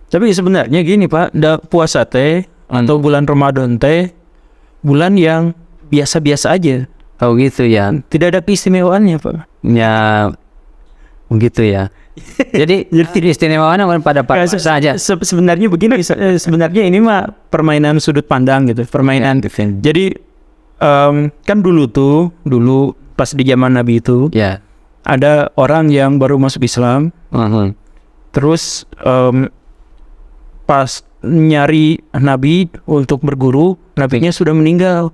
Tapi sebenarnya gini Pak, puasa teh atau bulan Ramadan teh bulan yang biasa-biasa aja. Oh gitu ya. Tidak ada keistimewaannya Pak. Ya begitu ya. Jadi istimewanya pada saja. Sebenarnya begini, sebenarnya ini mah permainan sudut pandang gitu, permainan. Jadi kan dulu pas di zaman Nabi itu Ya. ada orang yang baru masuk Islam, terus pas nyari Nabi untuk berguru, Nabinya sudah meninggal.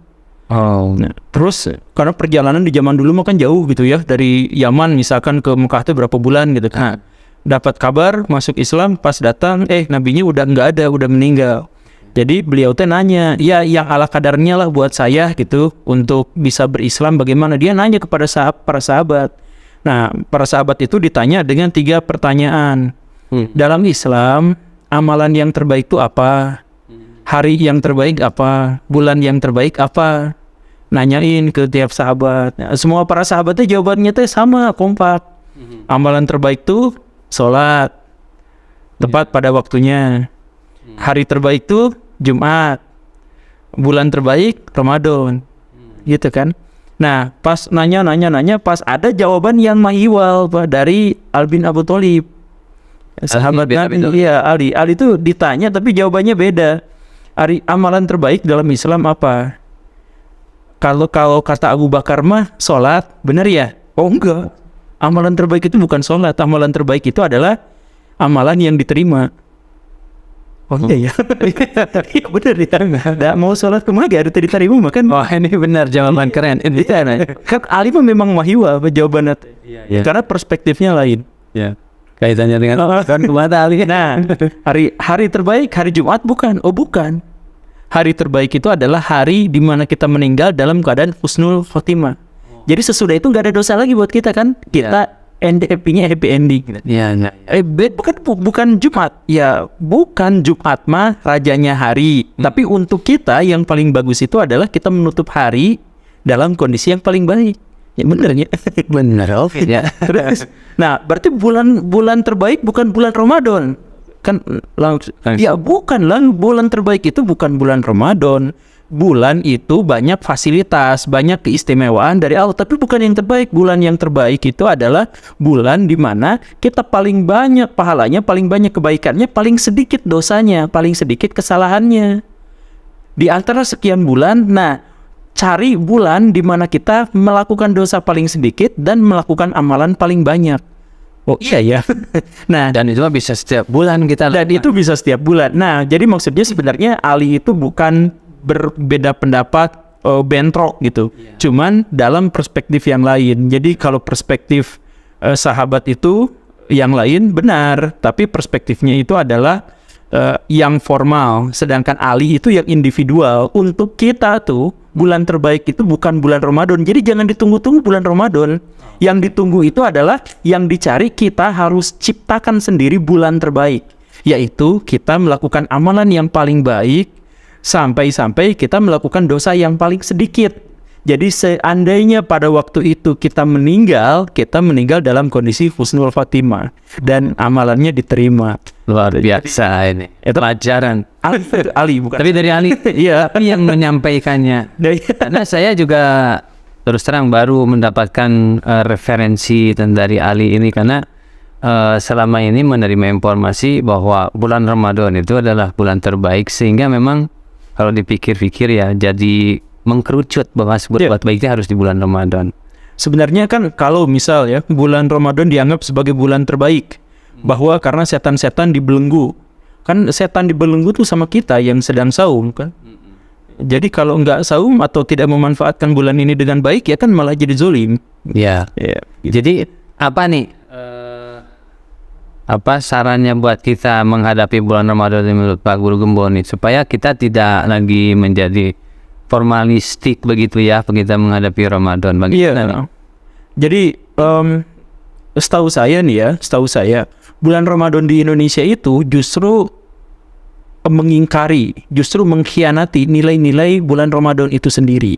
Oh. Nah, terus karena perjalanan di zaman dulu mah kan jauh gitu ya, dari Yaman misalkan ke Mekah itu berapa bulan gitu kan. Dapat kabar masuk Islam, pas datang Nabinya udah nggak ada, udah meninggal. Jadi beliau teh nanya, ya yang ala kadarnya lah buat saya gitu untuk bisa berislam bagaimana. Dia nanya kepada para sahabat. Nah, para sahabat itu ditanya dengan 3 pertanyaan. Dalam Islam, amalan yang terbaik itu apa? Hari yang terbaik apa? Bulan yang terbaik apa? Nanyain ke tiap sahabat. Nah, semua para sahabatnya jawabannya teh sama, kompak. Amalan terbaik tuh sholat, tepat pada waktunya. Hari terbaik tuh Jumat. Bulan terbaik Ramadan. Gitu kan? Nah, pas nanya, pas ada jawaban yang mahiwal Pak, dari Ali bin Abi Thalib. Sahabat Nabi, iya Ali itu ditanya tapi jawabannya beda. Amalan terbaik dalam Islam apa? Kalau kata Abu Bakar mah sholat, benar ya? Oh enggak, amalan terbaik itu bukan sholat. Amalan terbaik itu adalah amalan yang diterima. Oh iya ya, iya benar ya. Nggak mau sholat kemana ada diterima makan. Oh ini benar jawaban keren. Ini kan Ali mah memang wahyu jawabannya. Karena perspektifnya lain. Ya. Kaitannya dengan kan kemana Ali? Nah, hari terbaik hari Jumat bukan? Oh bukan. Hari terbaik itu adalah hari di mana kita meninggal dalam keadaan husnul khotimah. Jadi sesudah itu nggak ada dosa lagi buat kita kan? Kita happy-nya happy ending. Iya. Bukan Jumat. Ya, bukan Jumat mah rajanya hari. Tapi untuk kita yang paling bagus itu adalah kita menutup hari dalam kondisi yang paling baik. Ya bener ya. Bener, oke ya. Terus, nah berarti bulan terbaik bukan bulan Ramadan kan langsung. Ya bukan lah, bulan terbaik itu bukan bulan Ramadan. Bulan itu banyak fasilitas, banyak keistimewaan dari Allah, tapi bukan yang terbaik. Bulan yang terbaik itu adalah bulan di mana kita paling banyak pahalanya, paling banyak kebaikannya, paling sedikit dosanya, paling sedikit kesalahannya. Di antara sekian bulan, nah cari bulan di mana kita melakukan dosa paling sedikit dan melakukan amalan paling banyak. Oh iya ya. Nah, Dan itu bisa setiap bulan kita. dan itu bisa setiap bulan. Nah, jadi maksudnya sebenarnya Ali itu bukan berbeda pendapat, bentrok gitu. Cuman dalam perspektif yang lain. Jadi kalau perspektif sahabat itu yang lain benar, tapi perspektifnya itu adalah yang formal, sedangkan Ali itu yang individual. Untuk kita tuh bulan terbaik itu bukan bulan Ramadan. Jadi jangan ditunggu-tunggu bulan Ramadan. Yang ditunggu itu adalah yang dicari, kita harus ciptakan sendiri bulan terbaik, yaitu kita melakukan amalan yang paling baik sampai kita melakukan dosa yang paling sedikit. Jadi seandainya pada waktu itu kita meninggal dalam kondisi husnul khotimah dan amalannya diterima. Luar biasa ini. Itu Pelajaran. Ali bukan. Tapi dari Ali, Iya. yang menyampaikannya. Karena saya juga terus terang baru mendapatkan referensi dari Ali ini karena selama ini menerima informasi bahwa bulan Ramadan itu adalah bulan terbaik, sehingga memang kalau dipikir-pikir ya jadi mengkerucut bahwa buat baiknya harus di bulan Ramadan. Sebenarnya kan kalau misal ya bulan Ramadan dianggap sebagai bulan terbaik, bahwa karena setan-setan dibelenggu. Kan setan dibelenggu tuh sama kita yang sedang saum kan. Jadi kalau nggak saum atau tidak memanfaatkan bulan ini dengan baik ya kan malah jadi zolim. Ya. Jadi apa nih apa sarannya buat kita menghadapi bulan Ramadan menurut Pak Guru Gembong nih, supaya kita tidak lagi menjadi formalistik begitu ya kita menghadapi Ramadan? Iya. Jadi setahu saya bulan Ramadan di Indonesia itu justru mengingkari, justru mengkhianati nilai-nilai bulan Ramadan itu sendiri.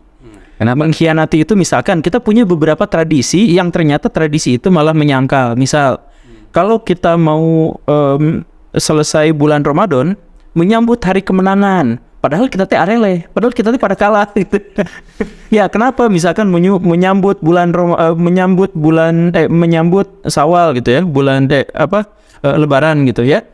Kenapa? Mengkhianati itu misalkan kita punya beberapa tradisi yang ternyata tradisi itu malah menyangkal. Misal kalau kita mau selesai bulan Ramadan menyambut hari kemenangan, padahal kita teh arele, padahal kita teh pada kalah gitu. Ya, kenapa misalkan menyambut menyambut Syawal gitu ya, bulan Lebaran gitu ya.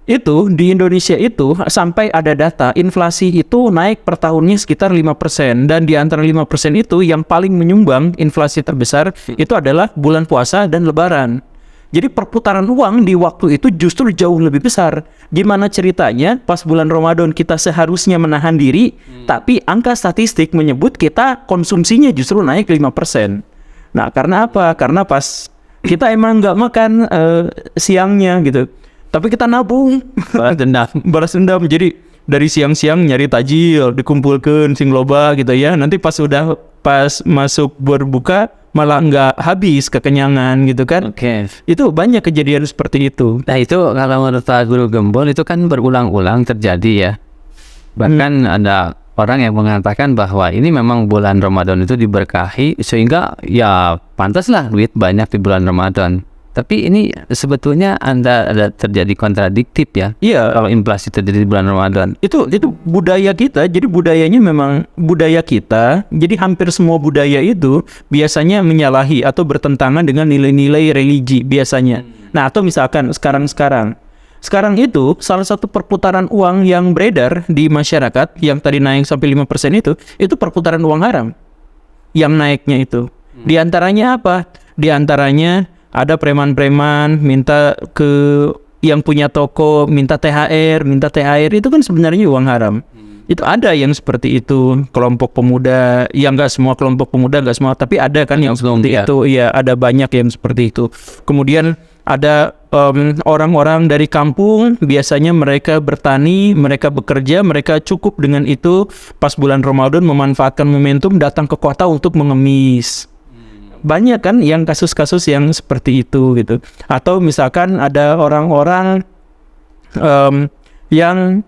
Itu di Indonesia itu sampai ada data inflasi itu naik per tahunnya sekitar 5%, dan di antara 5% itu yang paling menyumbang inflasi terbesar itu adalah bulan puasa dan Lebaran. Jadi perputaran uang di waktu itu justru jauh lebih besar. Gimana ceritanya pas bulan Ramadan kita seharusnya menahan diri, tapi angka statistik menyebut kita konsumsinya justru naik 5%. Nah, karena apa? Karena pas kita emang nggak makan siangnya gitu, tapi kita nabung balas dendam. Jadi dari siang-siang nyari tajil, dikumpulkan sing loba gitu ya. Nanti pas masuk berbuka malah nggak habis kekenyangan gitu kan. Oke. Itu banyak kejadian seperti itu. Nah itu kalau menurut Pak Guru Gembul itu kan berulang-ulang terjadi ya. Bahkan ada orang yang mengatakan bahwa ini memang bulan Ramadan itu diberkahi sehingga ya pantaslah duit banyak di bulan Ramadan. Tapi ini sebetulnya ada terjadi kontradiktif ya. Iya. Kalau inflasi terjadi di bulan Ramadan. Itu budaya kita. Jadi budayanya memang budaya kita. Jadi hampir semua budaya itu biasanya menyalahi atau bertentangan dengan nilai-nilai religi biasanya. Nah, atau misalkan sekarang itu salah satu perputaran uang yang beredar di masyarakat yang tadi naik sampai 5% itu perputaran uang haram. Yang naiknya itu. Di antaranya apa? Di antaranya ada preman-preman minta ke yang punya toko minta THR itu kan sebenarnya uang haram. Itu ada yang seperti itu, kelompok pemuda, yang enggak semua kelompok pemuda, enggak semua, tapi ada kan yang seperti itu. Iya, ada banyak yang seperti itu. Kemudian ada orang-orang dari kampung, biasanya mereka bertani, mereka bekerja, mereka cukup dengan itu pas bulan Ramadan memanfaatkan momentum datang ke kota untuk mengemis. Banyak kan yang kasus-kasus yang seperti itu gitu. Atau misalkan ada orang-orang yang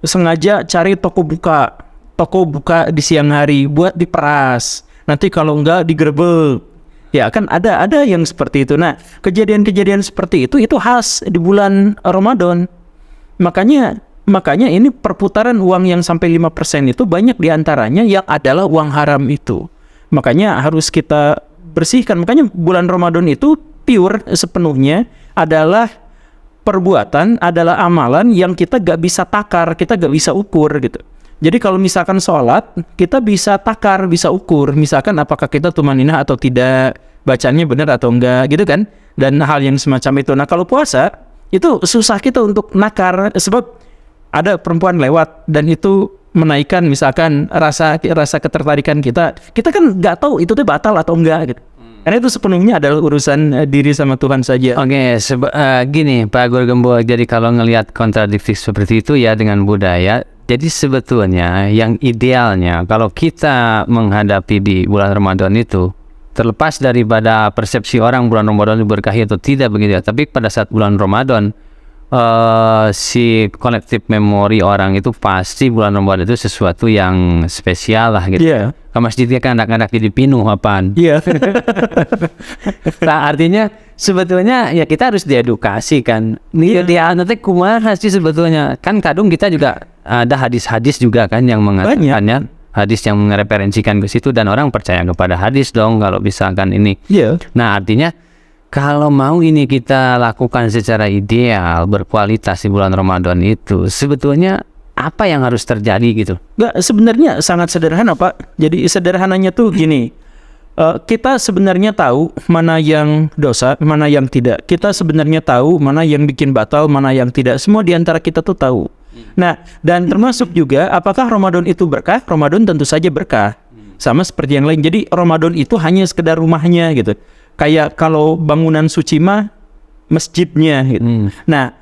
sengaja cari toko buka di siang hari buat diperas. Nanti kalau enggak digerebek. Ya kan ada yang seperti itu. Nah, kejadian-kejadian seperti itu khas di bulan Ramadan. Makanya ini perputaran uang yang sampai 5% itu banyak diantaranya yang adalah uang haram itu. Makanya harus kita bersihkan. Makanya bulan Ramadan itu pure sepenuhnya adalah perbuatan, adalah amalan yang kita gak bisa takar, kita gak bisa ukur gitu. Jadi kalau misalkan sholat, kita bisa takar, bisa ukur. Misalkan apakah kita tumaninah atau tidak, bacanya benar atau enggak gitu kan. Dan hal yang semacam itu. Nah kalau puasa, itu susah kita untuk nakar. Sebab ada perempuan lewat dan itu menaikkan misalkan rasa ketertarikan kita kan nggak tahu itu tuh batal atau enggak gitu. Karena itu sepenuhnya adalah urusan diri sama Tuhan saja. Oke, gini Pak Guru Gembul, jadi kalau ngelihat kontradiktif seperti itu ya dengan budaya, jadi sebetulnya yang idealnya kalau kita menghadapi di bulan Ramadan itu, terlepas daripada persepsi orang bulan Ramadan diberkahi atau tidak begitu ya, tapi pada saat bulan Ramadan si kolektif memori orang itu pasti bulan Ramadan itu sesuatu yang spesial lah gitu. Iya. Ke masjidnya kan anak-anak jadi pinuh apaan. Iya. Nah artinya sebetulnya ya kita harus diedukasi kan. Nih dia nanti kumaha sih sebetulnya. Kan kadung kita juga ada hadis-hadis juga kan yang mengatakannya. Hadis yang mereferensikan ke situ dan orang percaya kepada hadis dong kalau misalkan ini. Iya. Nah artinya kalau mau ini kita lakukan secara ideal, berkualitas di bulan Ramadan itu, sebetulnya apa yang harus terjadi gitu? Nggak, sebenarnya sangat sederhana Pak. Jadi sederhananya tuh gini, kita sebenarnya tahu mana yang dosa, mana yang tidak. Kita sebenarnya tahu mana yang bikin batal, mana yang tidak. Semua diantara kita tuh tahu. Nah, dan termasuk juga apakah Ramadan itu berkah? Ramadan tentu saja berkah. Sama seperti yang lain. Jadi Ramadan itu hanya sekedar rumahnya gitu. Kayak kalau bangunan suci mah masjidnya gitu. Nah,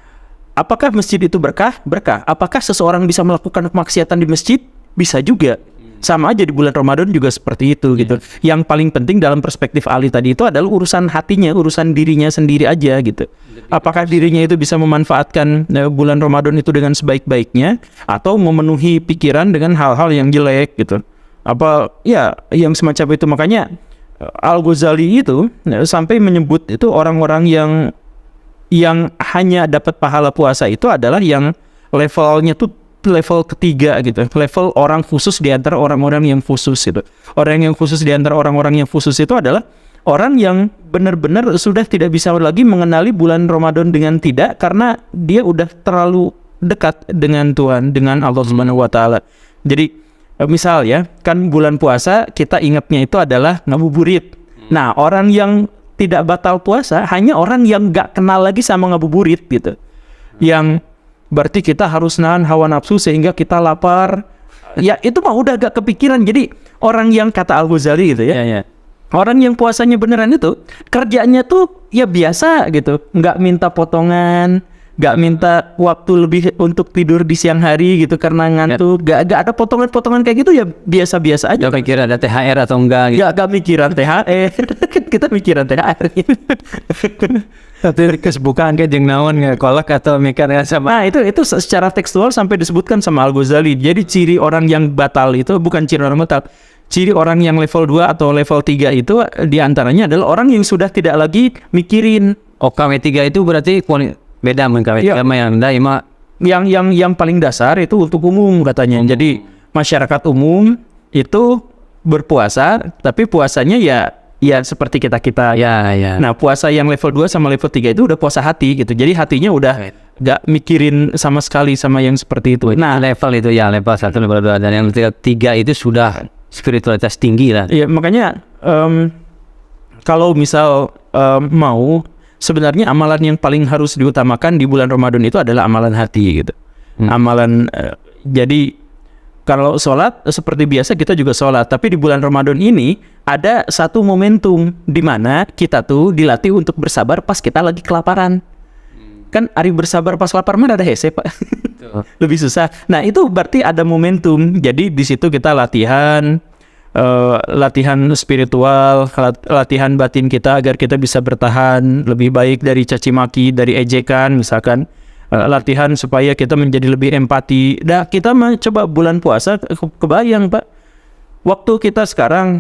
apakah masjid itu berkah? Berkah. Apakah seseorang bisa melakukan kemaksiatan di masjid? Bisa juga. Sama aja di bulan Ramadan juga seperti itu gitu. Yang paling penting dalam perspektif Ali tadi itu adalah urusan hatinya, urusan dirinya sendiri aja gitu. Apakah dirinya itu bisa memanfaatkan bulan Ramadan itu dengan sebaik-baiknya, atau memenuhi pikiran dengan hal-hal yang jelek gitu. Apa ya yang semacam itu. Makanya Al-Ghazali itu sampai menyebut itu orang-orang yang hanya dapat pahala puasa itu adalah yang levelnya tuh level ketiga gitu, level orang khusus di antara orang-orang yang khusus gitu. Orang yang khusus di antara orang-orang yang khusus itu adalah orang yang benar-benar sudah tidak bisa lagi mengenali bulan Ramadan dengan tidak, karena dia udah terlalu dekat dengan Tuhan, dengan Allah Subhanahu wa taala. Jadi misal ya, kan bulan puasa kita ingatnya itu adalah ngabuburit. Nah, orang yang tidak batal puasa hanya orang yang gak kenal lagi sama ngabuburit gitu. Yang berarti kita harus nahan hawa nafsu sehingga kita lapar. Ya itu mah udah gak kepikiran. Jadi orang yang kata Al-Ghazali gitu ya, orang yang puasanya beneran itu kerjanya tuh ya biasa gitu, nggak minta potongan, nggak minta waktu lebih untuk tidur di siang hari gitu karena ngantuk, nggak ada potongan-potongan kayak gitu, ya biasa-biasa aja. Gak mikir ada THR atau enggak gitu. Gak mikiran THR. Kita mikiran THR gitu. Tapi kesibukan kayak jeung naon nggak kolak atau mikirnya sama. Nah itu secara tekstual sampai disebutkan sama Al-Ghazali. Jadi ciri orang yang batal itu bukan ciri orang batal. Ciri orang yang level 2 atau level 3 itu diantaranya adalah orang yang sudah tidak lagi mikirin. KW3 itu berarti beda dengan KW3 yang rendah yang paling dasar itu untuk umum katanya. Jadi masyarakat umum itu berpuasa, tapi puasanya ya seperti kita. Ya. Nah, puasa yang level 2 sama level 3 itu udah puasa hati gitu. Jadi hatinya udah gak mikirin sama sekali sama yang seperti itu. Nah, level itu ya level 1, level 2, dan yang 3 itu sudah spiritualitas tinggi lah. Iya, makanya kalau misal mau, sebenarnya amalan yang paling harus diutamakan di bulan Ramadan itu adalah amalan hati gitu. Amalan jadi kalau sholat seperti biasa kita juga sholat, tapi di bulan Ramadan ini ada satu momentum di mana kita tuh dilatih untuk bersabar pas kita lagi kelaparan. Kan hari bersabar pas lapar mana ada hese Pak. Lebih susah. Nah itu berarti ada momentum. Jadi di situ kita latihan spiritual, latihan batin kita agar kita bisa bertahan lebih baik dari caci maki, dari ejekan misalkan. Latihan supaya kita menjadi lebih empati. Nah, kita coba bulan puasa kebayang Pak. Waktu kita sekarang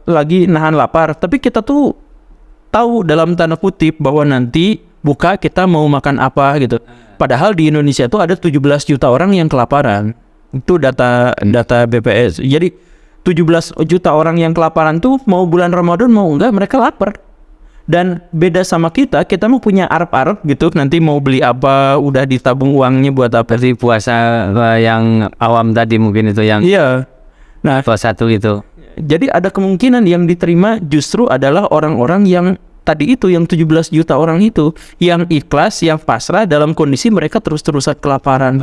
lagi nahan lapar, tapi kita tuh tahu dalam tanda kutip bahwa nanti buka kita mau makan apa gitu. Padahal di Indonesia tuh ada 17 juta orang yang kelaparan. Itu data BPS. Jadi 17 juta orang yang kelaparan tuh mau bulan Ramadan mau enggak mereka lapar. Dan beda sama kita mau punya arep-arep gitu, nanti mau beli apa, udah ditabung uangnya buat apa. Seperti puasa yang awam tadi mungkin itu yang Nah, puasa 1 itu. Jadi ada kemungkinan yang diterima justru adalah orang-orang yang tadi itu, yang 17 juta orang itu, yang ikhlas, yang pasrah dalam kondisi mereka terus-terusan kelaparan.